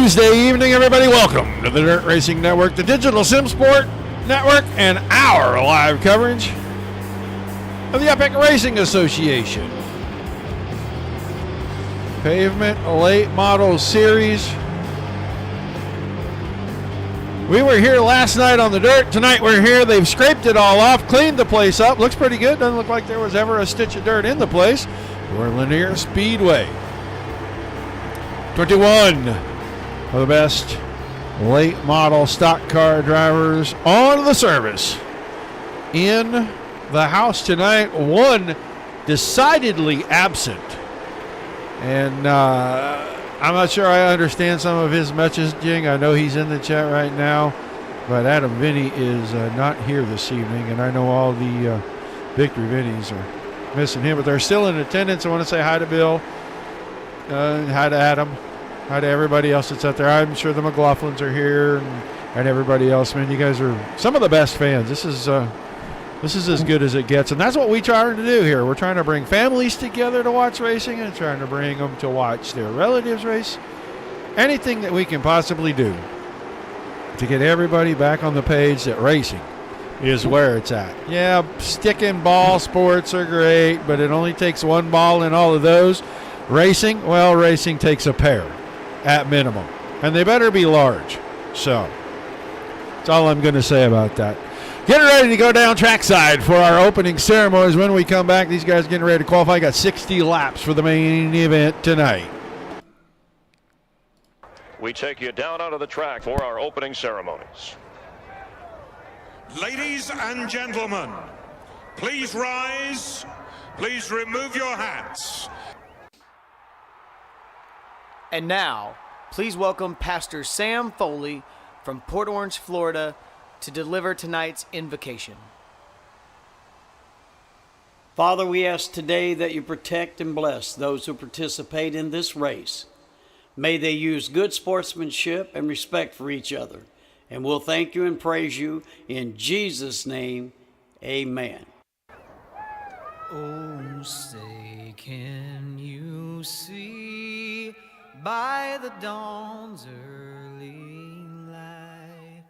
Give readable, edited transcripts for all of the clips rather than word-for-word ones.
Tuesday evening, everybody. Welcome to the Dirt Racing Network, the Digital Sim Sport Network, and our live coverage of the Epic Racing Association Pavement Late Model Series. We were here last night on the dirt. Tonight we're here. They've scraped it all off, cleaned the place up. Looks pretty good. Doesn't look like there was ever a stitch of dirt in the place. We're Lanier Speedway. 21 of the best late model stock car drivers on the service in the house tonight. One decidedly absent. And I'm not sure I understand some of his messaging. I know he's in the chat right now, but Adam Vinny is not here this evening, and I know all the Victory Vinnies are missing him, but they're still in attendance. I want to say hi to Bill, hi to Adam, hi to everybody else that's out there. I'm sure the McLaughlins are here and everybody else. Man, you guys are some of the best fans. This is as good as it gets, and that's what we try to do here. We're trying to bring families together to watch racing and trying to bring them to watch their relatives race. Anything that we can possibly do to get everybody back on the page that racing is where it's at. Yeah, stick and ball sports are great, but it only takes one ball in all of those. Racing, well, racing takes a pair at minimum, and they better be large. So that's all I'm going to say about that. Getting ready to go down trackside for our opening ceremonies. When we come back, these guys getting ready to qualify. Got 60 laps for the main event tonight. We take you down onto the track for our opening ceremonies. Ladies and gentlemen, please rise. Please remove your hats. And now, please welcome Pastor Sam Foley from Port Orange, Florida, to deliver tonight's invocation. Father, we ask today that you protect and bless those who participate in this race. May they use good sportsmanship and respect for each other. And we'll thank you and praise you in Jesus' name. Amen. Oh, say, can you see by the dawn's early light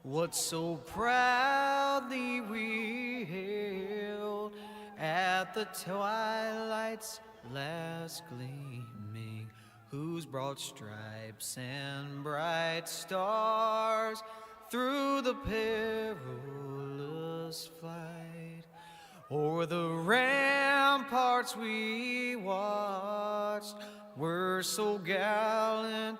what so proudly we hailed at the twilight's last gleaming, whose broad stripes and bright stars through the perilous flight o'er the ramparts we watched were so gallantly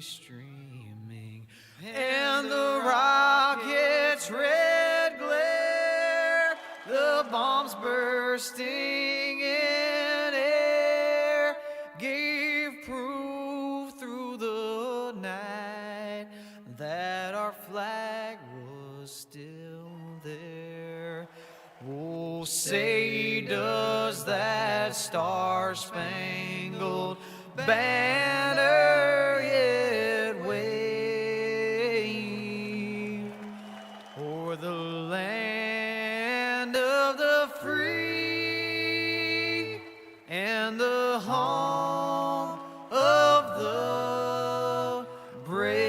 streaming, and the rocket's red glare, the bombs bursting in air, gave proof through the night that our flag was still there. Oh, say does that star-spangled banner yet wave o'er the land of the free and the home of the brave?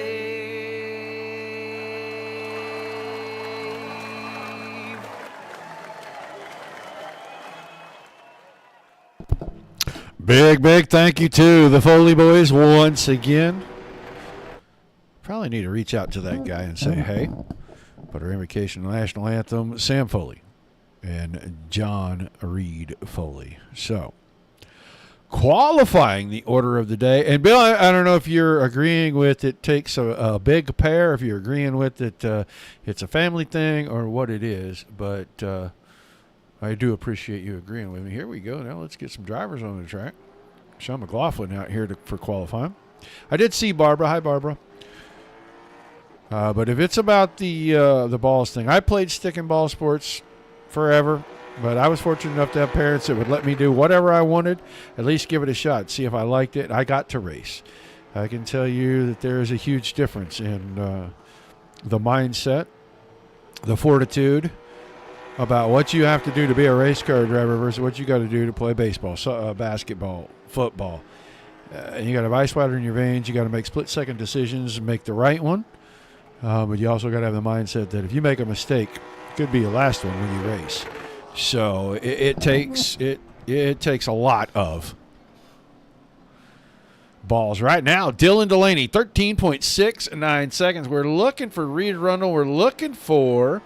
Big thank you to the Foley boys once again. Probably need to reach out to that guy and say, hey, put our invocation national anthem, Sam Foley and John Reed Foley. So, qualifying the order of the day. And Bill, I don't know if you're agreeing with it takes a big pair, if you're agreeing with it, it's a family thing or what it is, but I do appreciate you agreeing with me. Here we go. Now let's get some drivers on the track. Sean McLaughlin out here for qualifying. I did see Barbara. Hi, Barbara. But if it's about the balls thing, I played stick and ball sports forever, but I was fortunate enough to have parents that would let me do whatever I wanted, at least give it a shot, see if I liked it. I got to race. I can tell you that there is a huge difference in the mindset, the fortitude, about what you have to do to be a race car driver versus what you got to do to play baseball, basketball, football. You got to have ice water in your veins. You got to make split-second decisions and make the right one. But you also got to have the mindset that if you make a mistake, it could be the last one when you race. So it takes a lot of balls. Right now, Dylan Delaney, 13.69 seconds. We're looking for Reed Rundle. We're looking for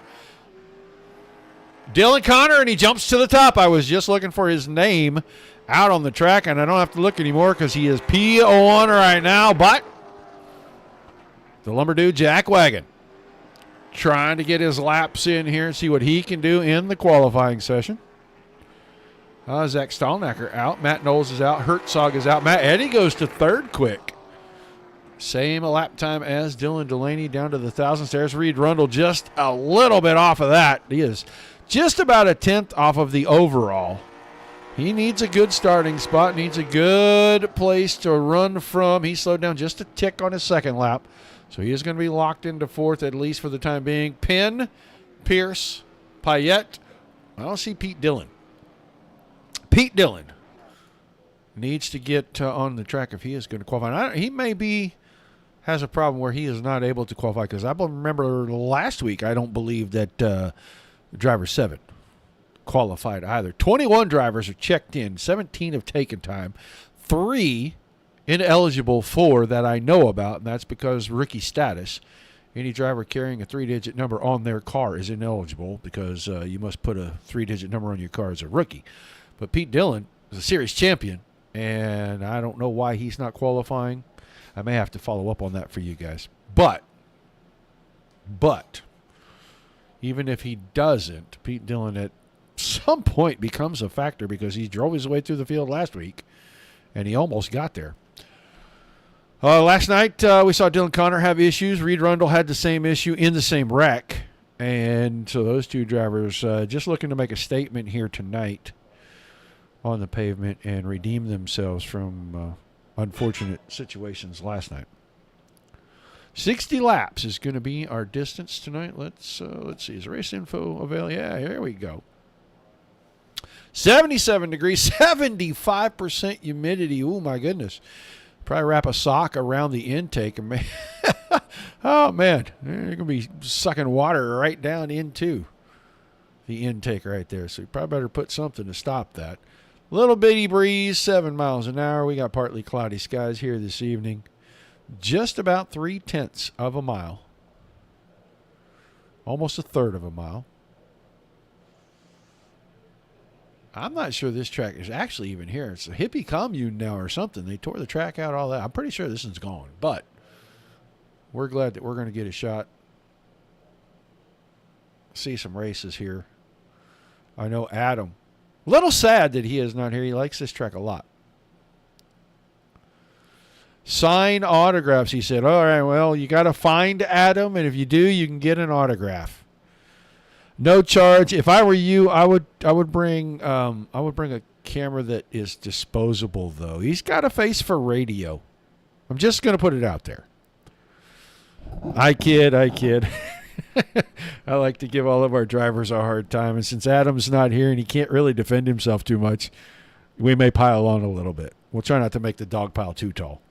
Dylan Connor, and he jumps to the top. I was just looking for his name out on the track, and I don't have to look anymore because he is P01 right now. But the Lumber Dude Jack Wagon trying to get his laps in here and see what he can do in the qualifying session. Zach Stallnacker out. Matt Knowles is out. Herzog is out. Matt Eddy goes to third quick. Same lap time as Dylan Delaney down to the thousandths. There's Reed Rundle just a little bit off of that. He is just about a tenth off of the overall. He needs a good starting spot, needs a good place to run from. He slowed down just a tick on his second lap. So he is going to be locked into fourth, at least for the time being. Penn, Pierce, Payette. I don't see Pete Dillon. Pete Dillon needs to get on the track if he is going to qualify. He has a problem where he is not able to qualify, because I remember last week, I don't believe that driver 7 qualified either. 21 drivers are checked in. 17 have taken time. 3 ineligible, 4 that I know about, and that's because rookie status. Any driver carrying a 3-digit number on their car is ineligible, because you must put a 3-digit number on your car as a rookie. But Pete Dillon is a series champion, and I don't know why he's not qualifying. I may have to follow up on that for you guys. But even if he doesn't, Pete Dillon at some point becomes a factor, because he drove his way through the field last week, and he almost got there. Last night, we saw Dylan Connor have issues. Reed Rundle had the same issue in the same wreck. And so those two drivers just looking to make a statement here tonight on the pavement and redeem themselves from unfortunate situations last night. 60 laps is going to be our distance tonight. Let's see. Is race info available? Yeah, here we go. 77 degrees, 75% humidity. Oh, my goodness. Probably wrap a sock around the intake. And oh, man. You're going to be sucking water right down into the intake right there. So you probably better put something to stop that. Little bitty breeze, 7 miles an hour. We got partly cloudy skies here this evening. Just about 0.3 of a mile. Almost a third of a mile. I'm not sure this track is actually even here. It's a hippie commune now or something. They tore the track out, all that. I'm pretty sure this one's gone. But we're glad that we're going to get a shot. See some races here. I know Adam. A little sad that he is not here. He likes this track a lot. Sign autographs, he said. All right, well, you got to find Adam, and if you do, you can get an autograph. No charge. If I were you, I would bring a camera that is disposable, though. He's got a face for radio. I'm just going to put it out there. I kid. I like to give all of our drivers a hard time, and since Adam's not here and he can't really defend himself too much, we may pile on a little bit. We'll try not to make the dog pile too tall.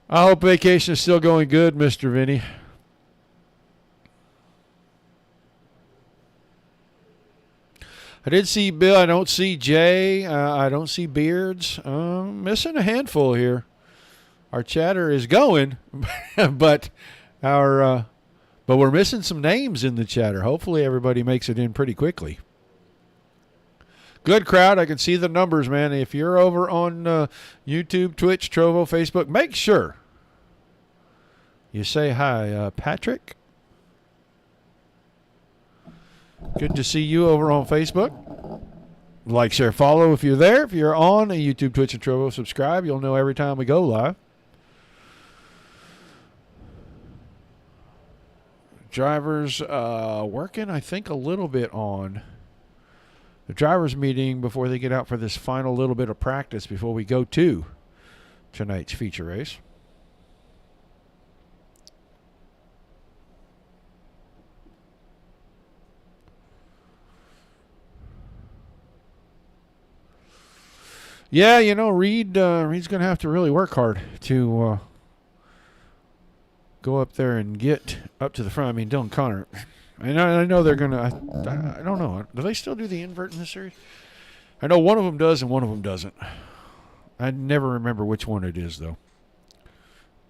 I hope vacation is still going good, Mr. Vinny. I did see Bill. I don't see Jay. I don't see Beards. Missing a handful here. Our chatter is going, but we're missing some names in the chatter. Hopefully everybody makes it in pretty quickly. Good crowd. I can see the numbers, man. If you're over on YouTube, Twitch, Trovo, Facebook, make sure you say hi. Patrick, good to see you over on Facebook. Like, share, follow if you're there. If you're on YouTube, Twitch, and Trovo, subscribe. You'll know every time we go live. Drivers working, I think, a little bit on the drivers meeting before they get out for this final little bit of practice before we go to tonight's feature race. Yeah, Reed's going to have to really work hard to go up there and get up to the front. I mean, Dylan Connor. I know they're going to. I don't know. Do they still do the invert in this series? I know one of them does and one of them doesn't. I never remember which one it is, though.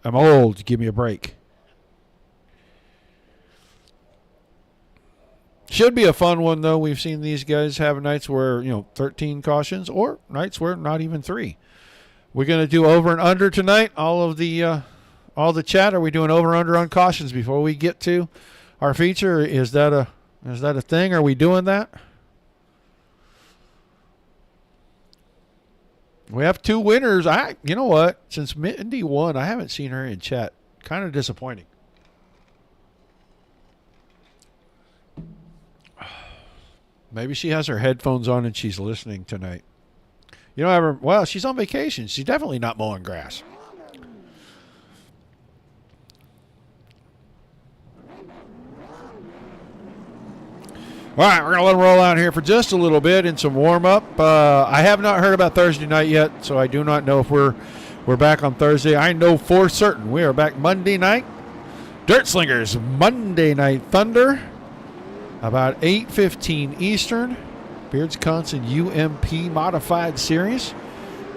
I'm old. Give me a break. Should be a fun one, though. We've seen these guys have nights where, 13 cautions or nights where not even 3. We're going to do over and under tonight. All the chat. Are we doing over and under on cautions before we get to our feature? Is that a thing? Are we doing that? We have 2 winners. You know what? Since Mindy won, I haven't seen her in chat. Kind of disappointing. Maybe she has her headphones on and she's listening tonight. Well, she's on vacation. She's definitely not mowing grass. All right, we're going to let them roll out here for just a little bit in some warm-up. I have not heard about Thursday night yet, so I do not know if we're back on Thursday. I know for certain we are back Monday night. Dirt Slingers, Monday Night Thunder, about 8:15 Eastern. Beards Wisconsin UMP Modified Series.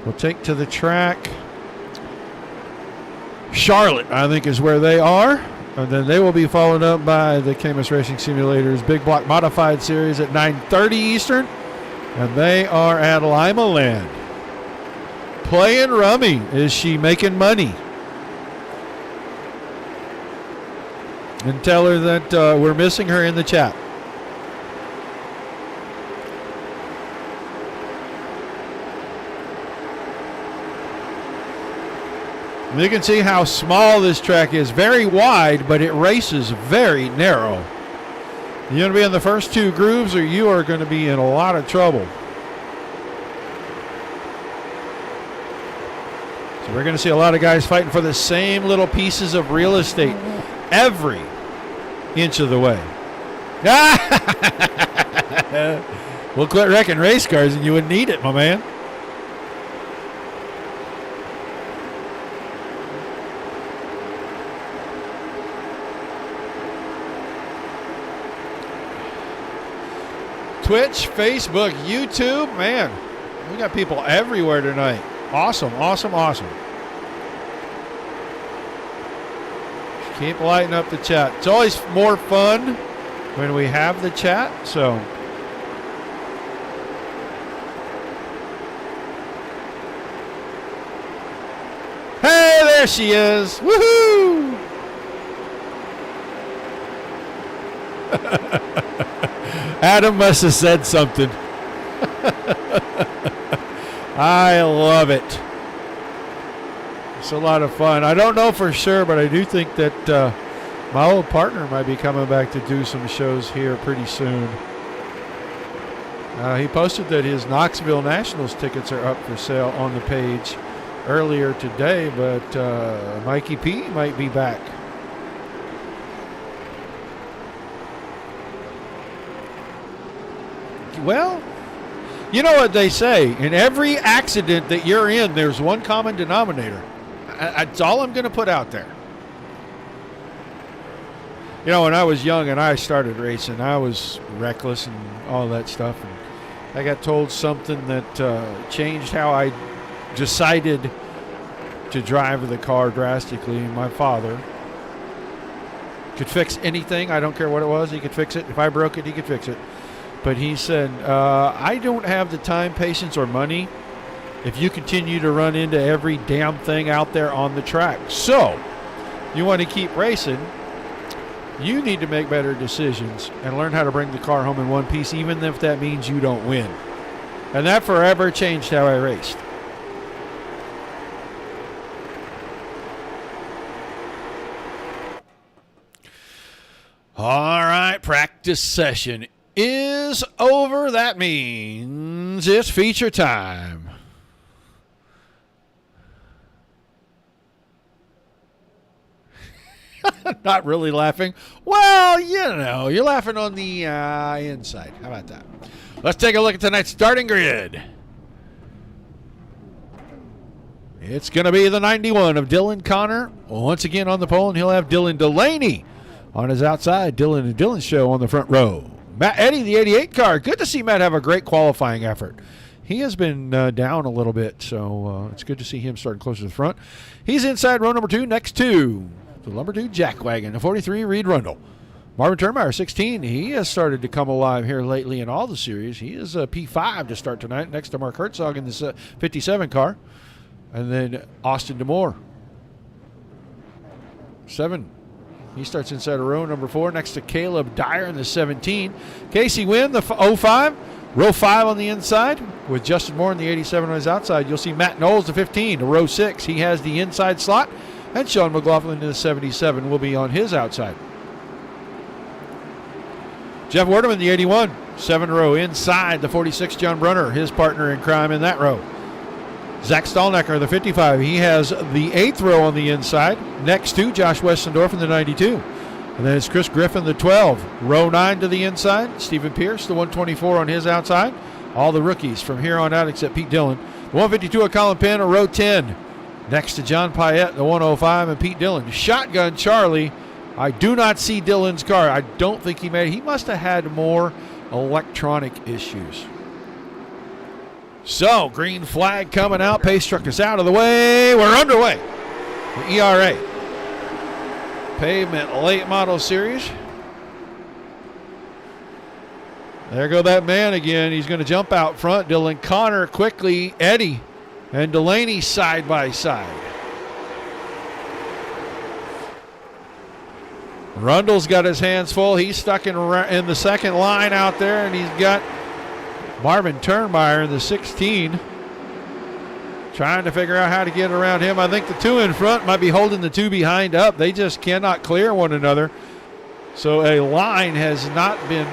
We'll take to the track. Charlotte, I think, is where they are. And then they will be followed up by the Camus Racing Simulators Big Block Modified Series at 9:30 Eastern. And they are at Lima Land. Playing rummy. Is she making money? And tell her that we're missing her in the chat. You can see how small this track is. Very wide, but it races very narrow. You're going to be in the first 2 grooves or you are going to be in a lot of trouble. So we're going to see a lot of guys fighting for the same little pieces of real estate every inch of the way. We'll quit wrecking race cars and you wouldn't need it, my man. Twitch, Facebook, YouTube, man, we got people everywhere tonight. Awesome, awesome, awesome. Keep lighting up the chat. It's always more fun when we have the chat, so. Hey, there she is. Woohoo! Adam must have said something. I love it. It's a lot of fun. I don't know for sure, but I do think that my old partner might be coming back to do some shows here pretty soon. He posted that his Knoxville Nationals tickets are up for sale on the page earlier today, but Mikey P might be back. Well, you know what they say. In every accident that you're in, there's one common denominator. That's all I'm going to put out there. When I was young and I started racing, I was reckless and all that stuff. And I got told something that changed how I decided to drive the car drastically. My father could fix anything. I don't care what it was. He could fix it. If I broke it, he could fix it. But he said, I don't have the time, patience, or money if you continue to run into every damn thing out there on the track. So, you want to keep racing, you need to make better decisions and learn how to bring the car home in one piece, even if that means you don't win. And that forever changed how I raced. All right, practice session is over. That means it's feature time. Not really laughing. Well, you're laughing on the inside. How about that? Let's take a look at tonight's starting grid. It's going to be the 91 of Dylan Connor. Once again on the pole, and he'll have Dylan Delaney on his outside. Dylan and Dylan show on the front row. Matt Eddy, the 88 car. Good to see Matt have a great qualifying effort. He has been down a little bit, so it's good to see him starting closer to the front. He's inside row number 2, next to the number 2 Jack Wagon, the 43 Reed Rundle. Marvin Turnmeyer, 16. He has started to come alive here lately in all the series. He is a P5 to start tonight, next to Mark Herzog in this 57 car. And then Austin Demore, 7. He starts inside of row number 4 next to Caleb Dyer in the 17. Casey Wynn, the 05. Row 5 on the inside with Justin Moore in the 87 on his outside. You'll see Matt Knowles, the 15, to row 6. He has the inside slot. And Sean McLaughlin in the 77 will be on his outside. Jeff Werdeman, the 81, 7 row inside the 46, John Brunner, his partner in crime in that row. Zach Stallnecker, the 55, he has the 8th row on the inside, next to Josh Westendorf in the 92. And then it's Chris Griffin, the 12, row 9 to the inside. Stephen Pierce, the 124 on his outside. All the rookies from here on out except Pete Dillon. The 152 of Colin Penn, row 10, next to John Payette, the 105, and Pete Dillon. Shotgun Charlie, I do not see Dillon's car. I don't think he made it. He must have had more electronic issues. So, green flag coming out. Pace truck is out of the way. We're underway. The ERA Pavement Late Model Series. There go that man again. He's going to jump out front. Dylan Connor quickly. Eddy and Delaney side by side. Rundle's got his hands full. He's stuck in the second line out there, and he's got Marvin Turnmeyer in the 16 trying to figure out how to get around him. I think the 2 in front might be holding the 2 behind up. They just cannot clear one another. So a line has not been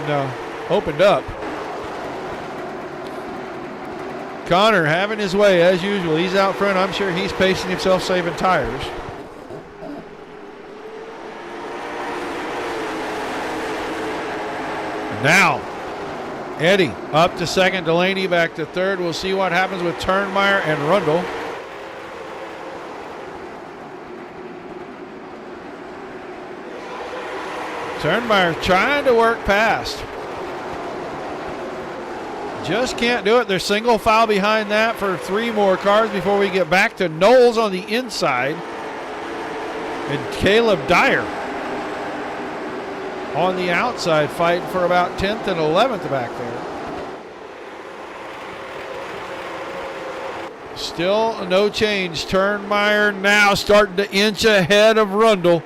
opened up. Connor having his way as usual. He's out front. I'm sure he's pacing himself, saving tires. Now, Eddy up to second, Delaney back to third. We'll see what happens with Turnmeyer and Rundle. Turnmeyer trying to work past. Just can't do it. There's single file behind that for 3 more cars before we get back to Knowles on the inside. And Caleb Dyer on the outside, fighting for about 10th and 11th back there. Still no change. Turnmeyer now starting to inch ahead of Rundle.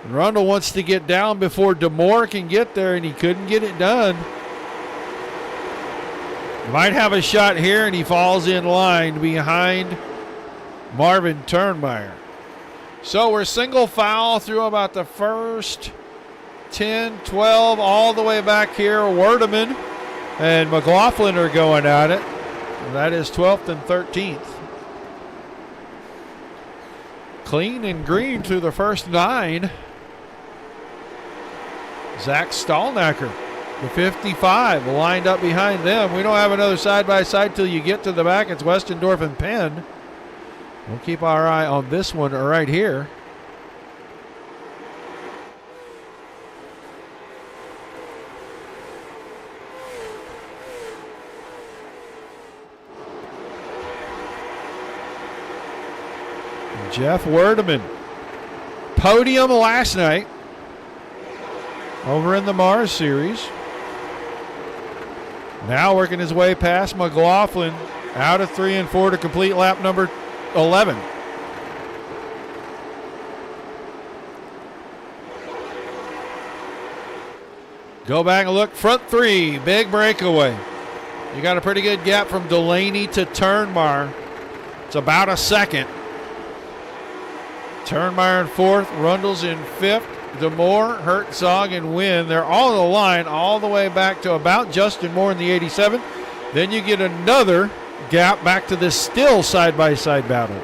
Rundle wants to get down before Demore can get there, and he couldn't get it done. Might have a shot here, and he falls in line behind Marvin Turnmeyer. So we're single foul through about the first 10, 12, all the way back here. Werdeman and McLaughlin are going at it. And that is 12th and 13th. Clean and green through the first 9. Zach Stallnecker, the 55, lined up behind them. We don't have another side-by-side till you get to the back. It's Westendorf and Penn. We'll keep our eye on this one right here. Jeff Werdeman, podium last night over in the Mars Series. Now working his way past McLaughlin, out of 3 and 4 to complete lap number 11. Go back and look, front 3, big breakaway. You got a pretty good gap from Delaney to Turnmeyer. It's about a second. Turnmeyer in 4th, Rundle's in 5th, Demore, Herzog, and Wynn. They're all on the line all the way back to about Justin Moore in the 87. Then you get another gap back to this still side-by-side battle.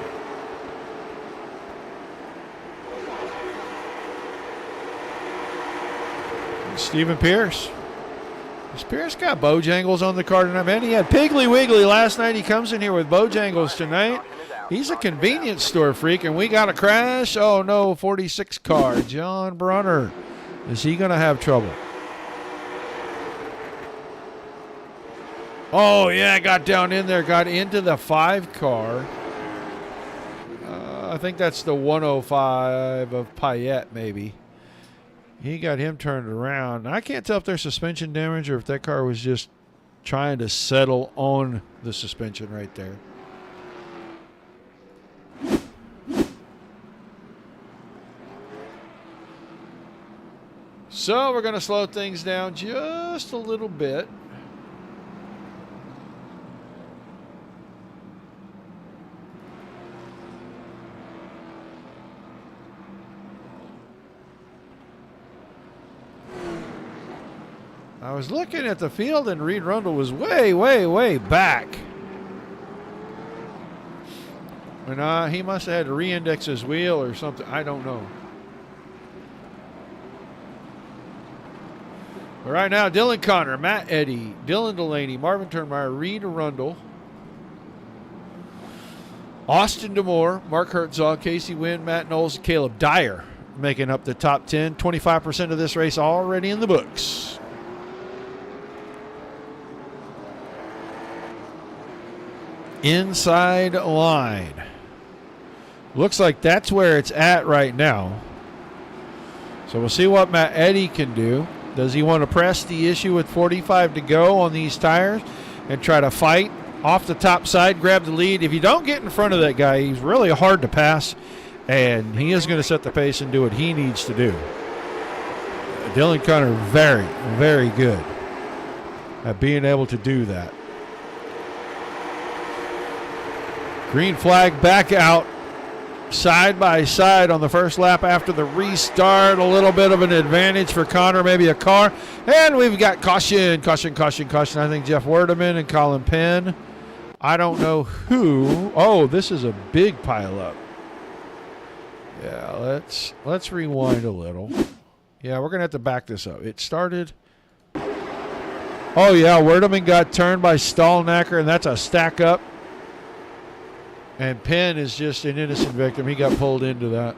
Stephen Pierce. Has Pierce got Bojangles on the car tonight? Man, he had Piggly Wiggly last night. He comes in here with Bojangles tonight. He's a convenience store freak, and we got a crash. Oh, no, 46 car. John Brunner. Is he going to have trouble? Oh, yeah, got down in there, got into the 5 car. I think that's the 105 of Payette, maybe. He got him turned around. I can't tell if there's suspension damage or if that car was just trying to settle on the suspension right there. So we're going to slow things down just a little bit. I was looking at the field and Reed Rundle was way, way, way back. And he must have had to re-index his wheel or something. I don't know. But right now, Dylan Connor, Matt Eddy, Dylan Delaney, Marvin Turnmeyer, Reed Rundle, Austin Demore, Mark Herzog, Casey Wynn, Matt Knowles, Caleb Dyer making up the top 10. 25% of this race already in the books. Inside line. Looks like that's where it's at right now. So we'll see what Matt Eddy can do. Does he want to press the issue with 45 to go on these tires and try to fight off the top side, grab the lead? If you don't get in front of that guy, he's really hard to pass, and he is going to set the pace and do what he needs to do. Dylan Connor, very, very good at being able to do that. Green flag back out, side by side on the first lap after the restart. A little bit of an advantage for Connor, maybe a car. And we've got caution. I think Jeff Werdeman and Colin Penn. I don't know who. Oh, this is a big pileup. Yeah, let's rewind a little. Yeah, we're going to have to back this up. It started. Oh, yeah, Werdeman got turned by Stallnacker, and that's a stack up. And Penn is just an innocent victim. He got pulled into that.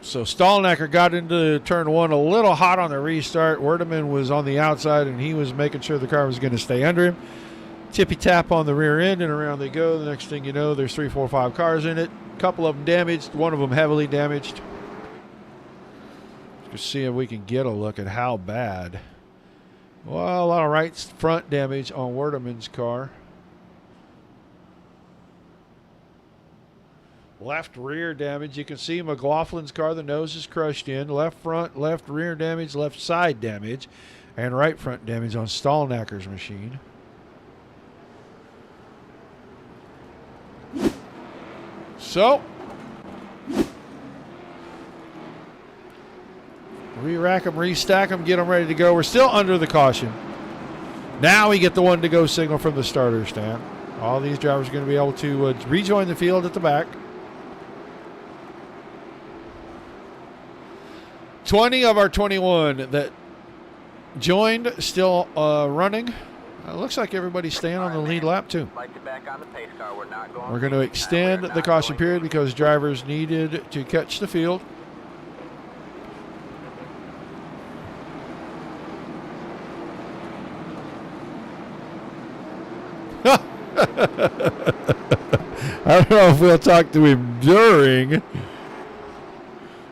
So Stallnacker got into turn 1 a little hot on the restart. Werdeman was on the outside, and he was making sure the car was going to stay under him. Tippy tap on the rear end, and around they go. The next thing you know, there's 3, 4, 5 cars in it. A couple of them damaged. One of them heavily damaged. Let's see if we can get a look at how bad. Well, a lot of right front damage on Werdeman's car. Left rear damage. You can see McLaughlin's car, the nose is crushed in. Left front, left rear damage, left side damage, and right front damage on Stallnacker's machine. So, re-rack them, restack them, get them ready to go. We're still under the caution. Now we get the one to go signal from the starter stand. All these drivers are going to be able to rejoin the field at the back. 20 of our 21 that joined still running. Looks like everybody's staying on the lead lap too. We're going to extend the caution period because drivers needed to catch the field. I don't know if we'll talk to him during.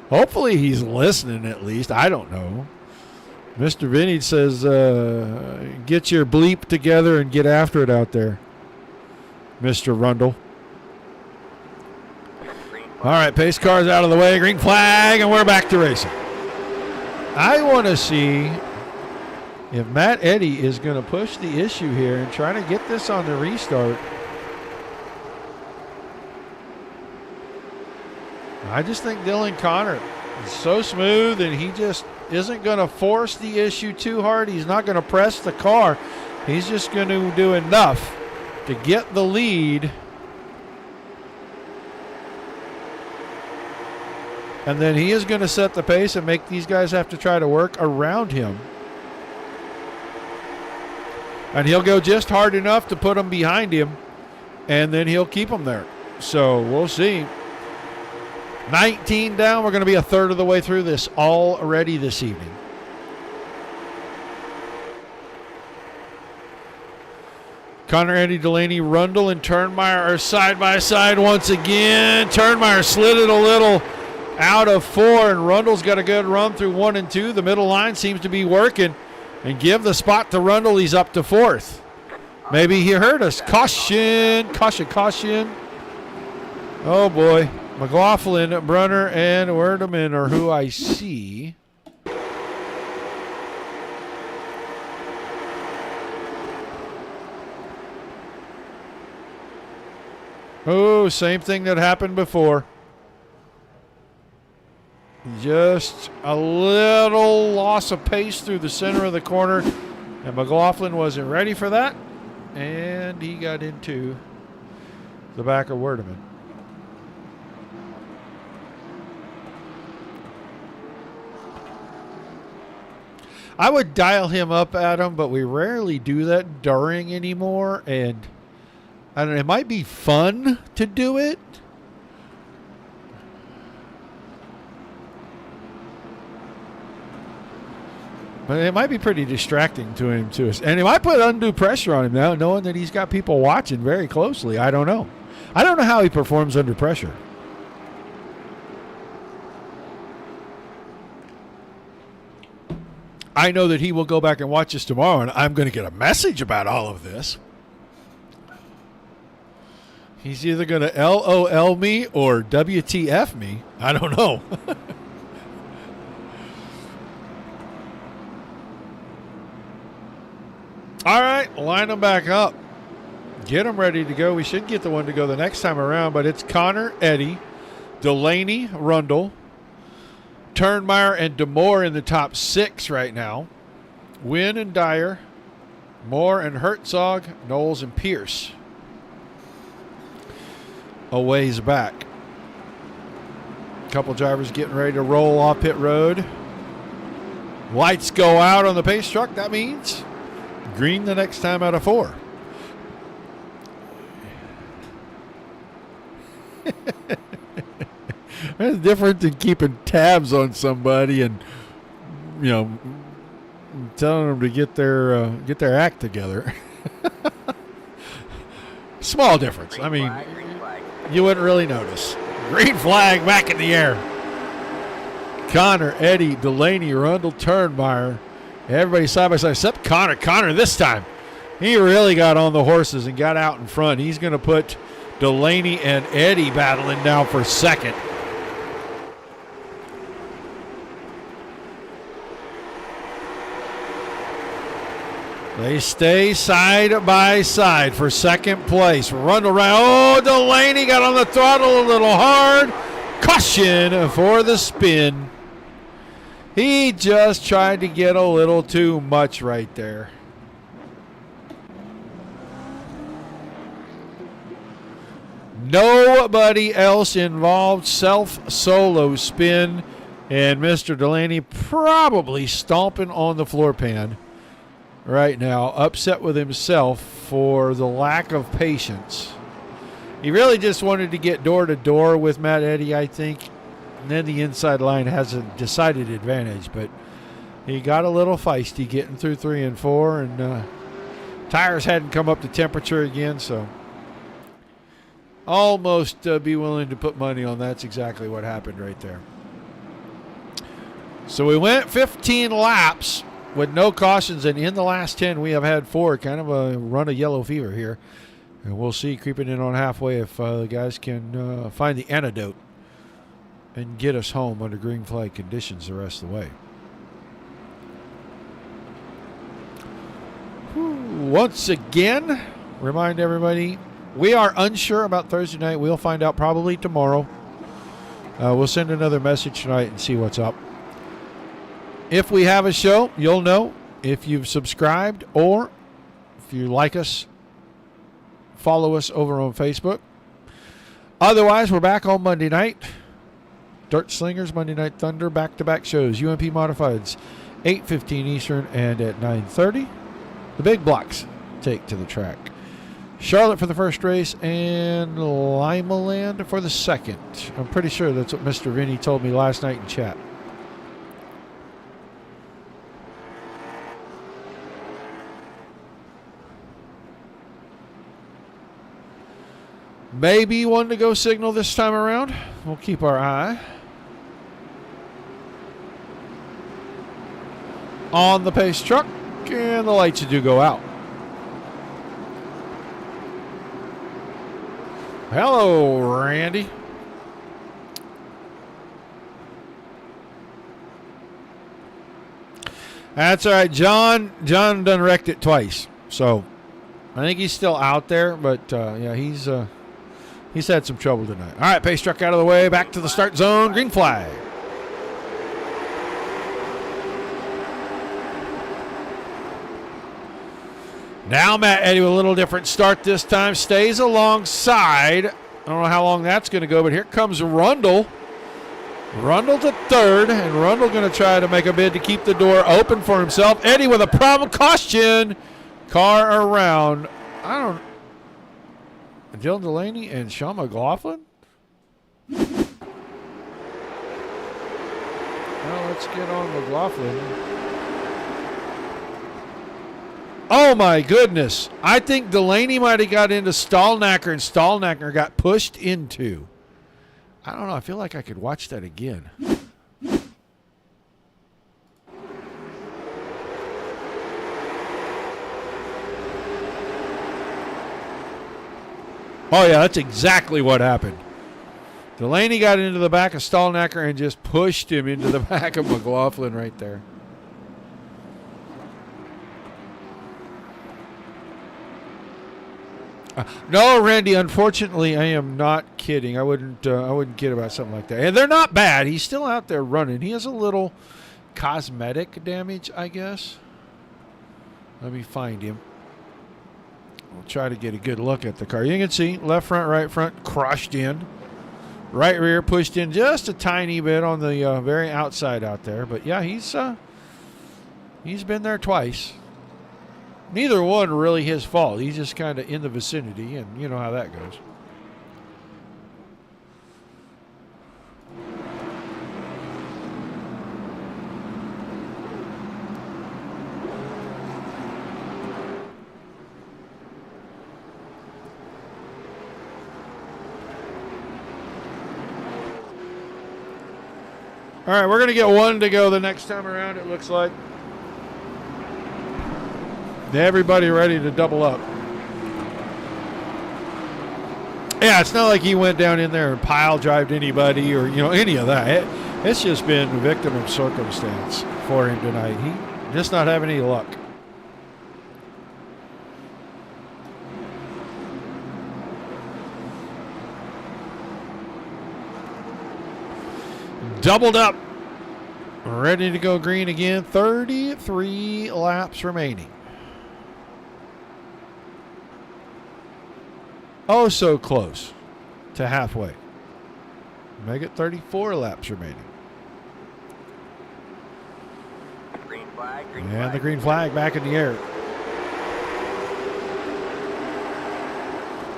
Hopefully he's listening at least. I don't know. Mr. Vinny says, get your bleep together and get after it out there, Mr. Rundle. All right, pace car's out of the way. Green flag, and we're back to racing. I want to see if Matt Eddy is going to push the issue here and try to get this on the restart. I just think Dylan Connor is so smooth, and he just isn't going to force the issue too hard. He's not going to press the car. He's just going to do enough to get the lead. And then he is going to set the pace and make these guys have to try to work around him. And he'll go just hard enough to put them behind him, and then he'll keep them there. So we'll see. 19 down. We're going to be a third of the way through this already this evening. Connor, Eddie, Delaney, Rundle, and Turnmeyer are side by side once again. Turnmeyer slid it a little out of 4, and Rundle's got a good run through 1 and 2. The middle line seems to be working. And give the spot to Rundle. He's up to 4th. Maybe he heard us. Caution, caution, caution. Oh, boy. McLaughlin, Brunner, and Werdeman are who I see. Oh, same thing that happened before. Just a little loss of pace through the center of the corner, and McLaughlin wasn't ready for that, and he got into the back of Werdeman. I would dial him up, Adam, but we rarely do that during anymore, and I don't know, it might be fun to do it. But it might be pretty distracting to him, too. And it might put undue pressure on him now, knowing that he's got people watching very closely. I don't know. I don't know how he performs under pressure. I know that he will go back and watch this tomorrow, and I'm going to get a message about all of this. He's either going to LOL me or WTF me. I don't know. All right, line them back up. Get them ready to go. We should get the one to go the next time around, but it's Connor, Eddie, Delaney, Rundle, Turnmeyer, and DeMoore in the top 6 right now. Wynn and Dyer, Moore and Herzog, Knowles and Pierce. A ways back. A couple drivers getting ready to roll off pit road. Lights go out on the pace truck. That means green the next time out of 4. It's different than keeping tabs on somebody and, you know, telling them to get their act together. Small difference. I mean, you wouldn't really notice. Green flag back in the air. Connor, Eddie, Delaney, Rundle, Turnmeyer. Everybody side by side except Connor. Connor this time, he really got on the horses and got out in front. He's going to put Delaney and Eddie battling now for second. They stay side by side for second place. Rundle around. Oh, Delaney got on the throttle a little hard. Caution for the spin. He just tried to get a little too much right there. Nobody else involved. Self-solo spin. And Mr. Delaney probably stomping on the floor pan right now, upset with himself for the lack of patience. He really just wanted to get door to door with Matt Eddy, I think. And then the inside line has a decided advantage, but he got a little feisty getting through 3 and 4, and tires hadn't come up to temperature again, so almost be willing to put money on that's exactly what happened right there. So we went 15 laps with no cautions, and in the last 10 we have had 4, kind of a run of yellow fever here. And we'll see creeping in on halfway if the guys can find the antidote and get us home under green flag conditions the rest of the way. Once again, remind everybody, we are unsure about Thursday night. We'll find out probably tomorrow. We'll send another message tonight and see what's up. If we have a show, you'll know if you've subscribed, or if you like us, follow us over on Facebook. Otherwise, we're back on Monday night. Dirt Slingers, Monday Night Thunder, back-to-back shows. UMP Modifieds, 8:15 Eastern and at 9:30. The big blocks, take to the track. Charlotte for the first race and Limaland for the second. I'm pretty sure that's what Mr. Vinny told me last night in chat. Maybe one to go signal this time around. We'll keep our eye on the pace truck, and the lights do go out. Hello, Randy. That's all right. John done wrecked it twice, so I think he's still out there. But yeah, he's had some trouble tonight. All right, pace truck out of the way. Back to the start zone. Green flag. Now Matt Eddy with a little different start this time. Stays alongside. I don't know how long that's going to go, but here comes Rundle. Rundle to third, and Rundle going to try to make a bid to keep the door open for himself. Eddy with a problem. Caution. Car around. Dylan Delaney and Sean McLaughlin? Well, let's get on McLaughlin. Oh, my goodness. I think Delaney might have got into Stallnacker, and Stallnacker got pushed into. I don't know. I feel like I could watch that again. Oh, yeah, that's exactly what happened. Delaney got into the back of Stallnacker and just pushed him into the back of McLaughlin right there. No, Randy, unfortunately, I am not kidding. I wouldn't kid about something like that. And they're not bad. He's still out there running. He has a little cosmetic damage, I guess. Let me find him. We'll try to get a good look at the car. You can see left front, right front, crushed in. Right rear pushed in just a tiny bit on the very outside out there. But, yeah, he's been there twice. Neither one really his fault. He's just kind of in the vicinity, and you know how that goes. All right, we're going to get one to go the next time around, it looks like. Everybody ready to double up. Yeah, it's not like he went down in there and pile drived anybody or, any of that. It's just been a victim of circumstance for him tonight. He just not having any luck. Doubled up. Ready to go green again. 33 laps remaining. Oh, so close to halfway. Make it 34 laps remaining. Green flag, green and flag. The green flag back in the air.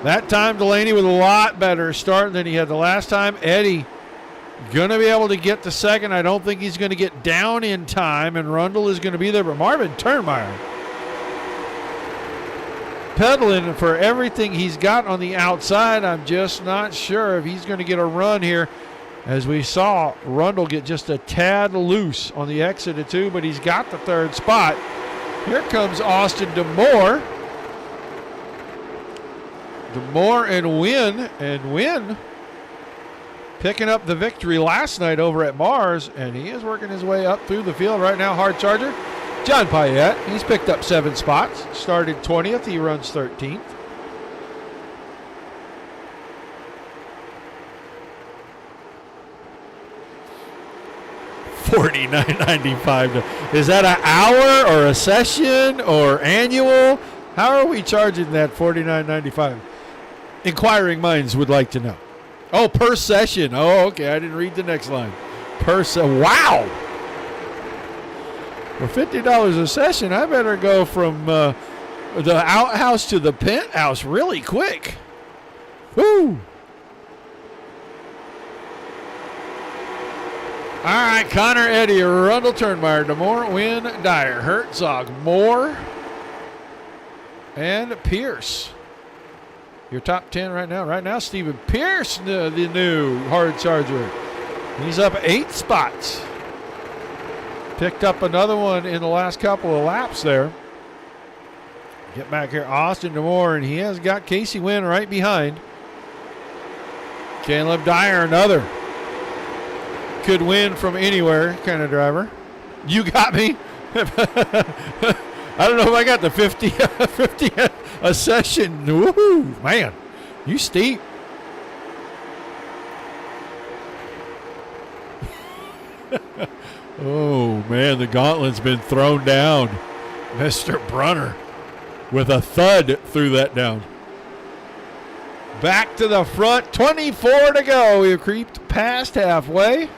That time Delaney with a lot better start than he had the last time. Eddy going to be able to get the second. I don't think he's going to get down in time, and Rundle is going to be there. But Marvin Turnmeyer pedaling for everything he's got on the outside. I'm just not sure if he's going to get a run here. As we saw, Rundle get just a tad loose on the exit of two, but he's got the third spot. Here comes Austin DeMoore. DeMoore and Wynn picking up the victory last night over at Mars, and he is working his way up through the field right now. Hard charger. John Payette, he's picked up 7 spots. Started 20th, he runs 13th. $49.95. Is that an hour or a session or annual? How are we charging that $49.95? Inquiring minds would like to know. Oh, per session. Oh, okay. I didn't read the next line. Wow. For $50 a session, I better go from the outhouse to the penthouse really quick. Woo! All right, Connor, Eddie, Rundle, Turnmeyer, DeMore, Wynn, Dyer, Herzog, Moore, and Pierce. Your top 10 right now. Right now, Stephen Pierce, the new hard charger. He's up 8 spots. Picked up another one in the last couple of laps there. Get back here, Austin DeMore, and he has got Casey Wynn right behind. Caleb Dyer, another. Could win from anywhere kind of driver. You got me. I don't know if I got the 50 a session. Woohoo, man, you steep. Oh, man, the gauntlet's been thrown down. Mr. Brunner with a thud threw that down. Back to the front, 24 to go. We've creeped past halfway.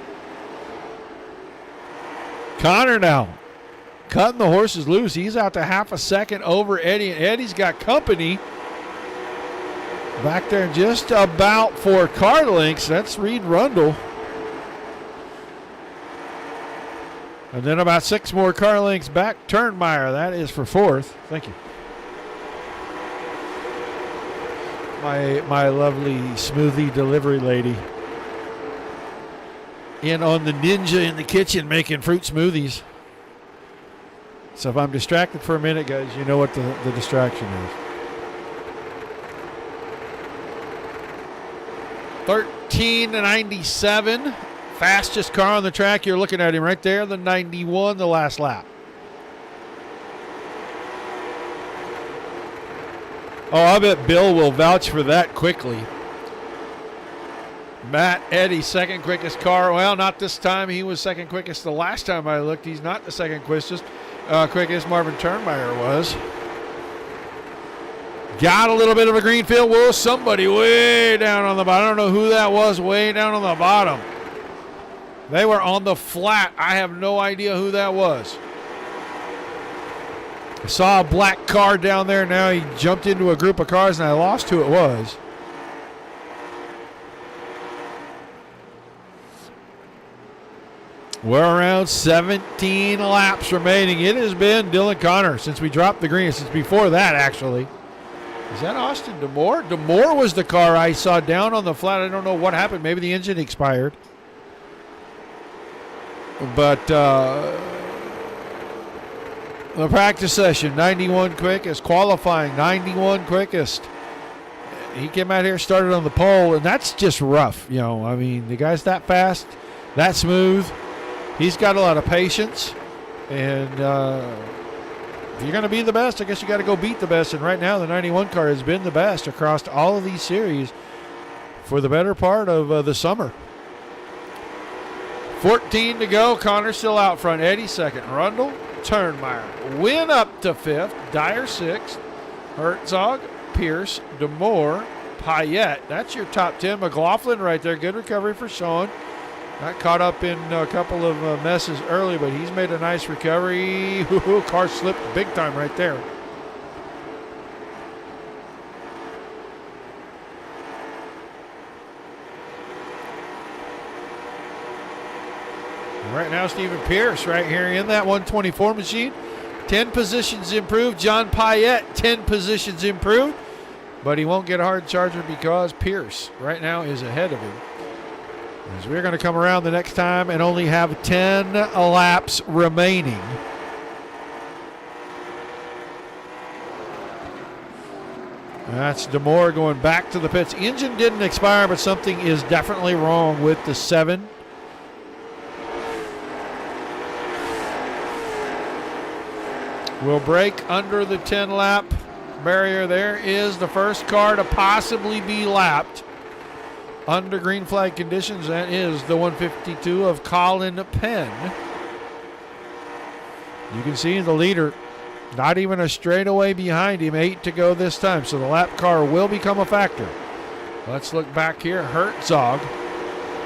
Connor now cutting the horses loose. He's out to half a second over Eddie, and Eddie's got company back there just about 4 car lengths. That's Reed Rundle. And then about 6 more car lengths back, Turnmeyer. That is for 4th. Thank you. My lovely smoothie delivery lady in on the ninja in the kitchen making fruit smoothies. So if I'm distracted for a minute, guys, you know what the distraction is. 13.97, fastest car on the track. You're looking at him right there, the 91, the last lap. Oh, I bet Bill will vouch for that quickly. Matt Eddy, second quickest car. Well, not this time. He was second quickest the last time I looked. He's not the second quickest. Marvin Turnmeyer was. Got a little bit of a green field. Whoa, somebody way down on the bottom. I don't know who that was way down on the bottom. They were on the flat. I have no idea who that was. I saw a black car down there. Now he jumped into a group of cars, and I lost who it was. We're around 17 laps remaining. It has been Dylan Connor since we dropped the green, since before that, actually. Is that Austin DeMore? DeMore was the car I saw down on the flat. I don't know what happened. Maybe the engine expired. But the practice session, 91 quickest. Qualifying, 91 quickest. He came out here, started on the pole, and that's just rough. You know, I mean, the guy's that fast, that smooth. He's got a lot of patience, and if you're going to be the best, I guess you got to go beat the best. And right now, the 91 car has been the best across all of these series for the better part of the summer. 14 to go. Connor still out front. Eddie second. Rundle, Turnmeyer. Win up to 5th. Dyer 6th. Herzog, Pierce, DeMore, Payette. That's your top 10. McLaughlin right there. Good recovery for Sean. Got caught up in a couple of messes early, but he's made a nice recovery. Car slipped big time right there. Right now, Stephen Pierce right here in that 124 machine. 10 positions improved. John Payette, 10 positions improved. But he won't get a hard charger because Pierce right now is ahead of him. As we're going to come around the next time and only have 10 laps remaining. That's DeMore going back to the pits. Engine didn't expire, but something is definitely wrong with the 7. We'll break under the 10-lap barrier. There is the first car to possibly be lapped under green flag conditions. That is the 152 of Colin Penn. You can see the leader, not even a straightaway behind him, 8 to go this time. So the lap car will become a factor. Let's look back here. Herzog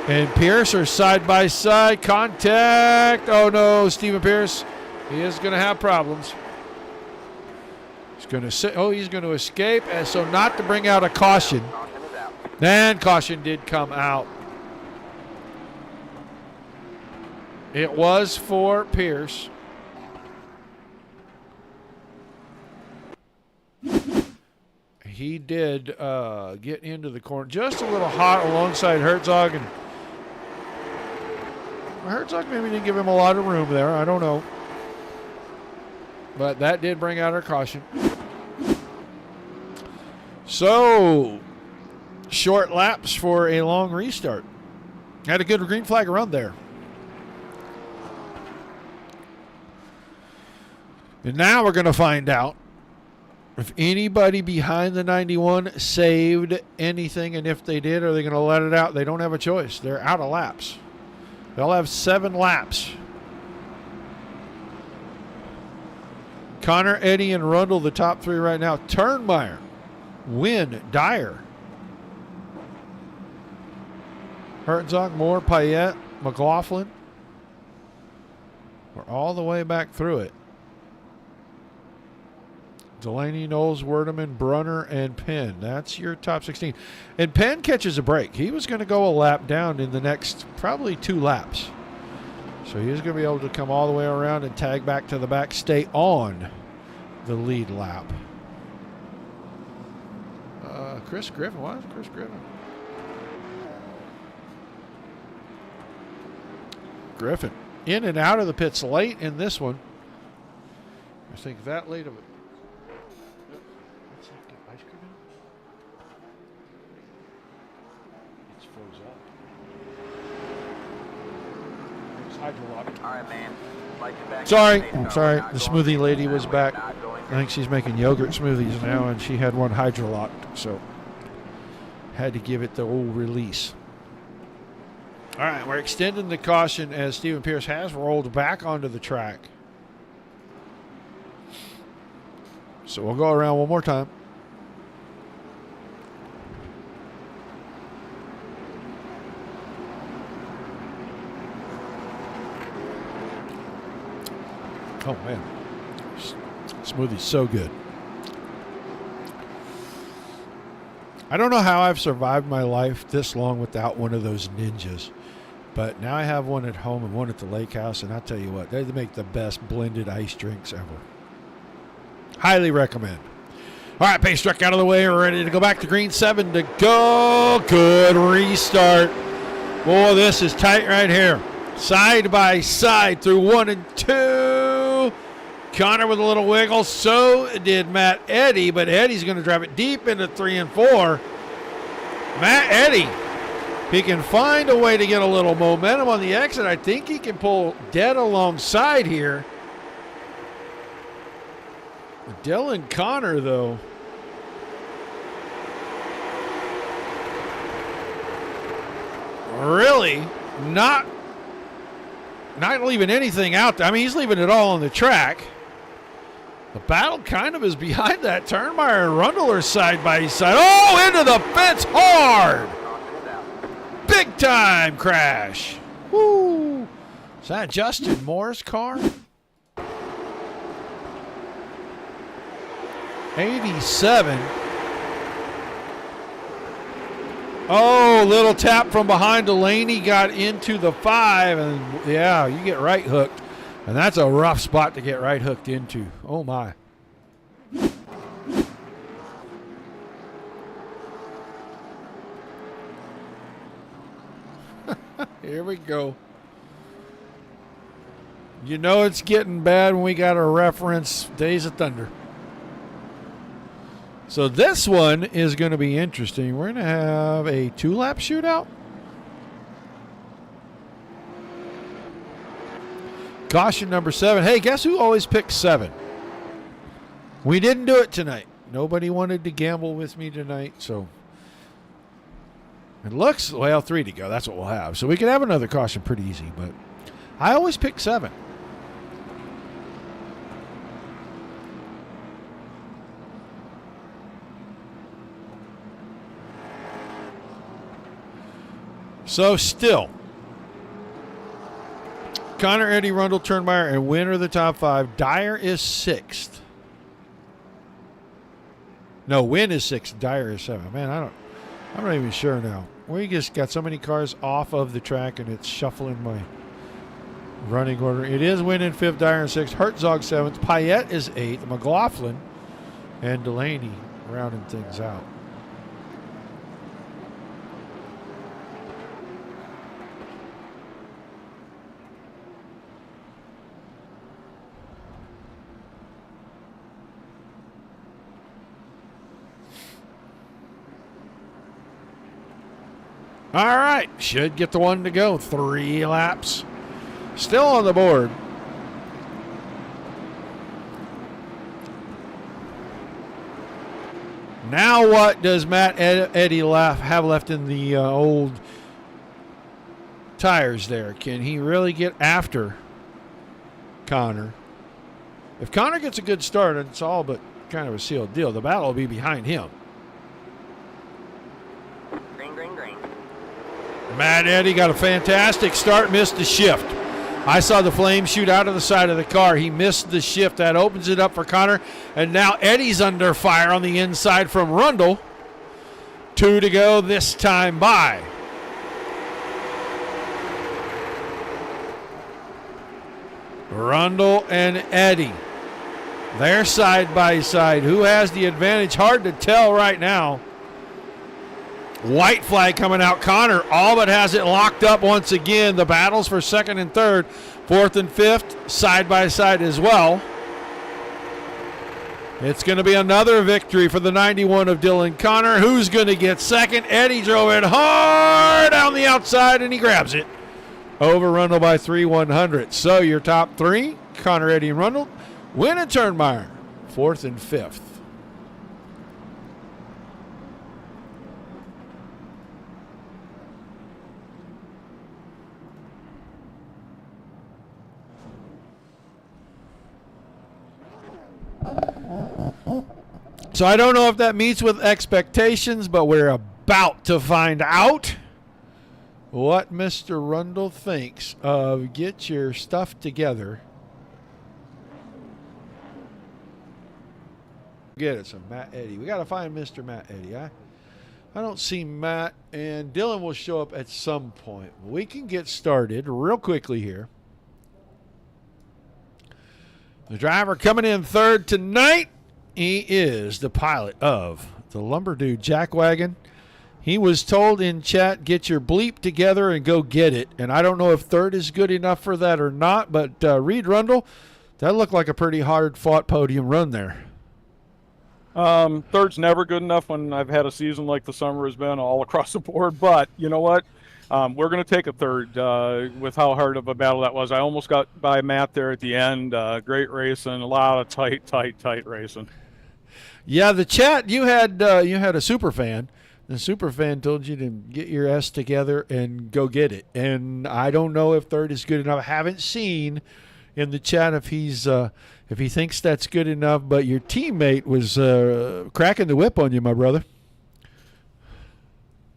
and Pierce are side by side. Contact. Oh no, Stephen Pierce. He is going to have problems. He's going to sit. Oh, he's going to escape. And so not to bring out a caution. And caution did come out. It was for Pierce. He did get into the corner. Just a little hot alongside Herzog. And Herzog maybe didn't give him a lot of room there. I don't know. But that did bring out our caution. So, short laps for a long restart. Had a good green flag run there. And now we're going to find out if anybody behind the 91 saved anything, and if they did, are they going to let it out? They don't have a choice. They're out of laps. They'll have 7 laps. Connor, Eddie, and Rundle, the top 3 right now. Turnmeyer, Wynn, Dyer, Herzog, Moore, Payette, McLaughlin. We're all the way back through it. Delaney, Knowles, Werdeman, Brunner, and Penn. That's your top 16. And Penn catches a break. He was going to go a lap down in the next probably 2 laps. So he was going to be able to come all the way around and tag back to the back, stay on the lead lap. Chris Griffin. Why is Chris Griffin? Griffin in and out of the pits late in this one. I think that late of it. Ice cream in? It's froze up. It's hydrologic. All right, man. Like you back. Sorry. The smoothie lady was back. I think she's making yogurt smoothies now, and she had one hydrolocked, so had to give it the old release. All right, we're extending the caution as Stephen Pierce has rolled back onto the track. So we'll go around one more time. Oh, man. Smoothie's so good. I don't know how I've survived my life this long without one of those ninjas. But now I have one at home and one at the lake house, and I'll tell you what, they make the best blended ice drinks ever. Highly recommend. All right, pace truck out of the way. We're ready to go back to green 7 to go. Good restart. Boy, this is tight right here. Side by side through 1 and 2. Connor with a little wiggle. So did Matt Eddy, but Eddy's going to drive it deep into 3 and 4. Matt Eddy, he can find a way to get a little momentum on the exit. I think he can pull dead alongside here. Dylan Connor, though, really not leaving anything out there. I mean, he's leaving it all on the track. The battle kind of is behind that. Turnmeyer and Rundle are side by side. Oh, into the fence hard. Big time crash. Woo. Is that Justin Moore's car? 87. Oh, little tap from behind. Delaney got into the 5, and yeah, you get right hooked. And that's a rough spot to get right hooked into. Oh, my. Here we go. You know it's getting bad when we got to reference Days of Thunder. So this one is going to be interesting. We're going to have a 2-lap shootout. Caution number 7. Hey, guess who always picks 7? We didn't do it tonight. Nobody wanted to gamble with me tonight, so it looks, well, 3 to go. That's what we'll have. So we can have another caution pretty easy, but I always pick 7. So still, Connor, Eddie, Rundle, Turnmeyer, and Wynn are the top 5. Dyer is 6th. No, Win is 6, Dyer is 7. Man, I'm not even sure now. We just got so many cars off of the track, and it's shuffling my running order. It is Win in 5th, Dyer in 6th, Herzog 7th, Payette is 8th, McLaughlin and Delaney rounding things out. All right, should get the one to go. 3 laps. Still on the board. Now what does Matt Eddy have left in the old tires there? Can he really get after Connor? If Connor gets a good start, it's all but kind of a sealed deal. The battle will be behind him. Green. Matt Eddy got a fantastic start, missed the shift. I saw the flame shoot out of the side of the car. He missed the shift. That opens it up for Connor. And now Eddy's under fire on the inside from Rundle. 2 to go this time by. Rundle and Eddy. They're side by side. Who has the advantage? Hard to tell right now. White flag coming out. Connor all but has it locked up once again. The battles for 2nd and 3rd, 4th and 5th, side by side as well. It's going to be another victory for the 91 of Dylan Connor. Who's going to get 2nd? Eddy drove it hard down the outside, and he grabs it. Over Rundle by 3/100. So your top 3, Connor, Eddy, and Rundle. Win and Turnmeyer, 4th and 5th. So I don't know if that meets with expectations, but we're about to find out what Mr. Rundle thinks of get your stuff together. Get it, so Matt Eddy. We got to find Mr. Matt Eddy. I don't see Matt, and Dylan will show up at some point. We can get started real quickly here. The driver coming in 3rd tonight, he is the pilot of the Lumber Dude Jack Wagon. He was told in chat, get your bleep together and go get it. And I don't know if 3rd is good enough for that or not, but Reed Rundle, that looked like a pretty hard-fought podium run there. 3rd's never good enough when I've had a season like the summer has been all across the board. But you know what? We're going to take a 3rd with how hard of a battle that was. I almost got by Matt there at the end. Great racing, a lot of tight racing. Yeah, the chat, you had a super fan. The super fan told you to get your S together and go get it. And I don't know if 3rd is good enough. I haven't seen in the chat if he thinks that's good enough, but your teammate was cracking the whip on you, my brother.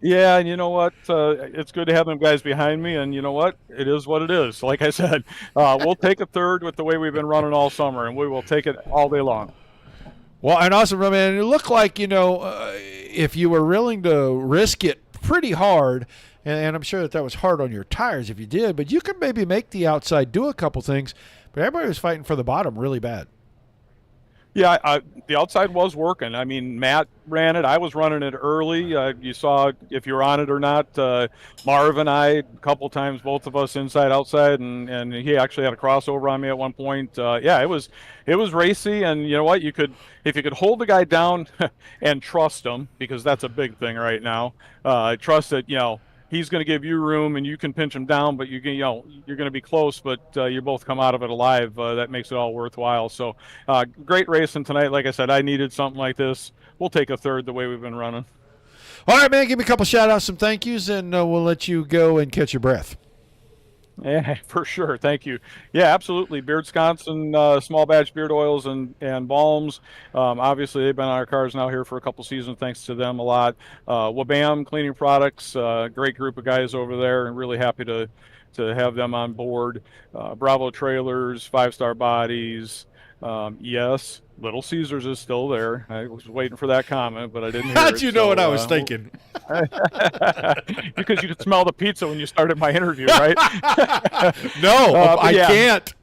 Yeah, and you know what? It's good to have them guys behind me, and you know what? It is what it is. Like I said, we'll take a 3rd with the way we've been running all summer, and we will take it all day long. Well, and also, man, it looked like, if you were willing to risk it pretty hard, and I'm sure that was hard on your tires if you did, but you could maybe make the outside do a couple things, but everybody was fighting for the bottom really bad. Yeah, the outside was working. I mean, Matt ran it. I was running it early. You saw if you were on it or not. Marv and I, a couple times, both of us inside, outside, and he actually had a crossover on me at one point. Yeah, it was racy, and you know what? If you could hold the guy down and trust him, because that's a big thing right now. Trust that he's going to give you room, and you can pinch him down, but you're going to be close, but you both come out of it alive. That makes it all worthwhile. So great racing tonight. Like I said, I needed something like this. We'll take a 3rd the way we've been running. All right, man, give me a couple shout-outs, some thank yous, and we'll let you go and catch your breath. Yeah, for sure. Thank you. Yeah, absolutely. Beardsconsin, small batch beard oils and balms. Obviously, they've been on our cars now here for a couple seasons. Thanks to them a lot. Wabam Cleaning Products, great group of guys over there, and really happy to to have them on board. Bravo Trailers, Five Star Bodies. Yes, Little Caesars is still there. I was waiting for that comment, but I didn't hear How'd it. you know So, what I was thinking? because you could smell the pizza when you started my interview, right? No, I yeah. can't.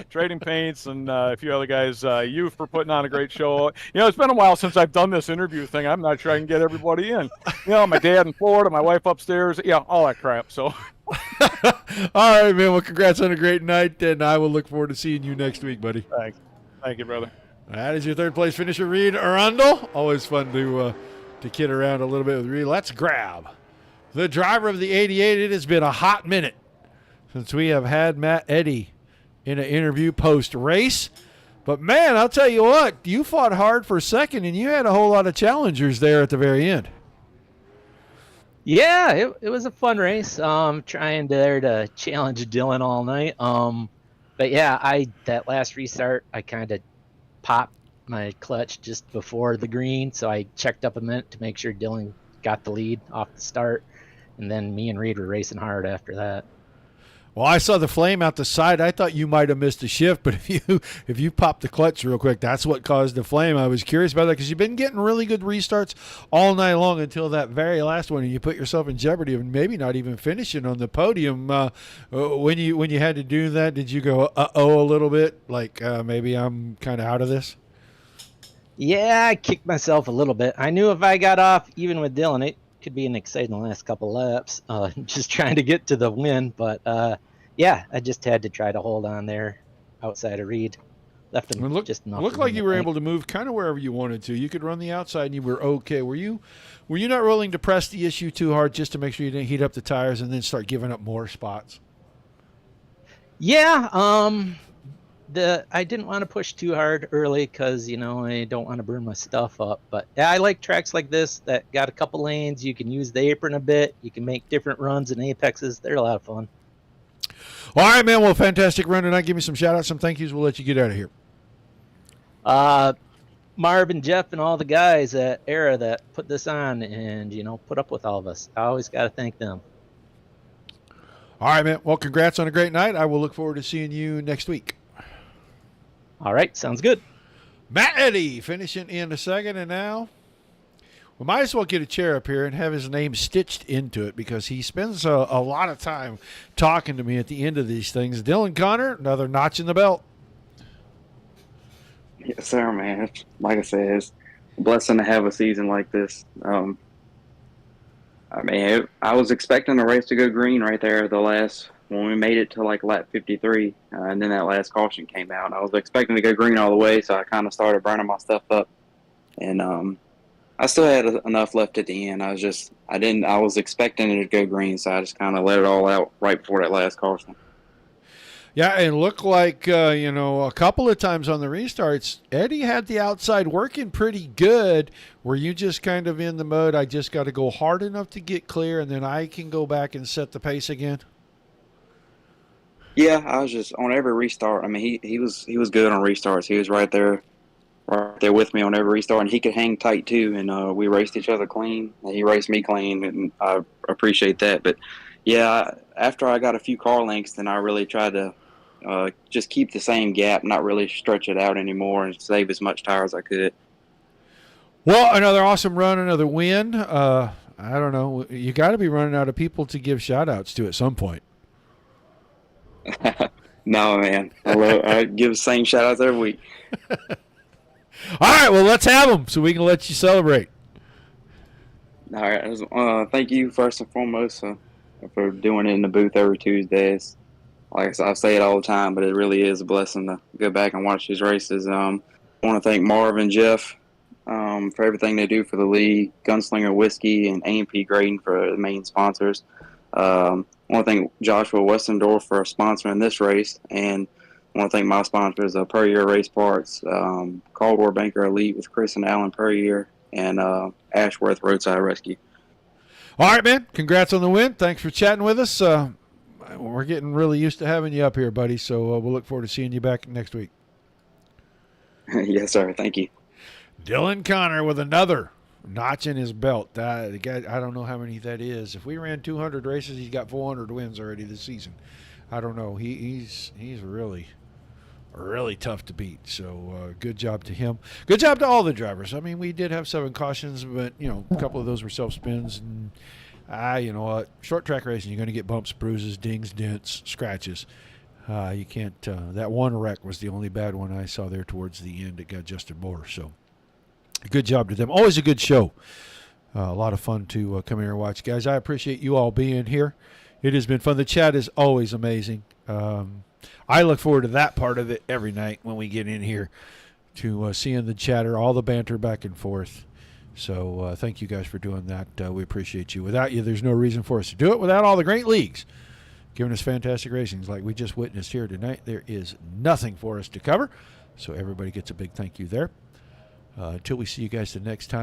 Trading Paints and a few other guys, you for putting on a great show. You know, it's been a while since I've done this interview thing. I'm not sure I can get everybody in. You know, my dad in Florida, my wife upstairs, yeah, all that crap. So, All right, man. Well, congrats on a great night, and I will look forward to seeing you next week, buddy. thanks. Thank you, brother. That is your third place finisher, Reed Arundel. Always fun to kid around a little bit with Reed. Let's grab the driver of the 88. It has been a hot minute since we have had Matt Eddy in an interview post-race. But, man, I'll tell you what, you fought hard for second, and you had a whole lot of challengers there at the very end. Yeah, it was a fun race. Trying there to challenge Dylan all night. But yeah, that last restart, I kind of popped my clutch just before the green, so I checked up a minute to make sure Dylan got the lead off the start, and then me and Reed were racing hard after that. Well, I saw the flame out the side. I thought you might have missed a shift, but if you popped the clutch real quick, that's what caused the flame. I was curious about that because you've been getting really good restarts all night long until that very last one, and you put yourself in jeopardy of maybe not even finishing on the podium. When you had to do that, did you go uh-oh a little bit, like maybe I'm kind of out of this? Yeah, I kicked myself a little bit. I knew if I got off, even with Dylan, it could be an exciting last couple laps, just trying to get to the win. But yeah, I just had to try to hold on there outside of Reed. Left him just enough. Looked like you were able to move kind of wherever you wanted to. You could run the outside and you were okay. Were you not willing to press the issue too hard just to make sure you didn't heat up the tires and then start giving up more spots? Yeah, I didn't want to push too hard early because, I don't want to burn my stuff up. But I like tracks like this that got a couple lanes. You can use the apron a bit. You can make different runs and apexes. They're a lot of fun. All right, man. Well, fantastic run tonight. Give me some shout-outs, some thank yous. We'll let you get out of here. Marv and Jeff and all the guys at Era that put this on and, put up with all of us. I always got to thank them. All right, man. Well, congrats on a great night. I will look forward to seeing you next week. All right, sounds good. Matt Eddy finishing in the second, and now we might as well get a chair up here and have his name stitched into it because he spends a lot of time talking to me at the end of these things. Dylan Connor, another notch in the belt. Yes, sir, man. Like I said, it's a blessing to have a season like this. I was expecting the race to go green right there when we made it to like lap 53, and then that last caution came out. I was expecting to go green all the way, so I kind of started burning my stuff up, and I still had enough left at the end. I was expecting it to go green, so I just kind of let it all out right before that last caution. Yeah, and it looked like, a couple of times on the restarts, Eddy had the outside working pretty good. Were you just kind of in the mode, I just got to go hard enough to get clear, and then I can go back and set the pace again? Yeah, I was just on every restart. I mean, he was good on restarts. He was right there with me on every restart, and he could hang tight too. And we raced each other clean. And he raced me clean, and I appreciate that. But yeah, after I got a few car lengths, then I really tried to just keep the same gap, not really stretch it out anymore, and save as much tire as I could. Well, another awesome run, another win. I don't know. You got to be running out of people to give shout-outs to at some point. No, man. I give the same shout-outs every week. All right, well, let's have them so we can let you celebrate. All right. Thank you, first and foremost, for doing it in the booth every Tuesday. Like I said, I say it all the time, but it really is a blessing to go back and watch these races. I want to thank Marv and Jeff for everything they do for the league, Gunslinger Whiskey and A&P Grading for the main sponsors. I want to thank Joshua Westendorf for sponsoring this race, and I want to thank my sponsors, Per Year Race Parts, Caldwell Banker Elite with Chris and Alan Per Year, and Ashworth Roadside Rescue. All right, man. Congrats on the win. Thanks for chatting with us. We're getting really used to having you up here, buddy, so we'll look forward to seeing you back next week. Yes, sir. Thank you. Dylan Connor with another notch in his belt. The guy, I don't know how many that is. If we ran 200 races, he's got 400 wins already this season. I don't know. He's really tough to beat. So good job to him. Good job to all the drivers. I mean, we did have 7 cautions, but a couple of those were self spins. And you know what? Short track racing, you're going to get bumps, bruises, dings, dents, scratches. You can't. That one wreck was the only bad one I saw there towards the end. It got Justin Moore. So good job to them. Always a good show. A lot of fun to come here and watch, guys. I appreciate you all being here. It has been fun. The chat is always amazing. I look forward to that part of it every night when we get in here to seeing the chatter, all the banter back and forth. So thank you guys for doing that. We appreciate you. Without you, there's no reason for us to do it. Without all the great leagues giving us fantastic racings like we just witnessed here tonight, there is nothing for us to cover. So everybody gets a big thank you there. Until we see you guys the next time.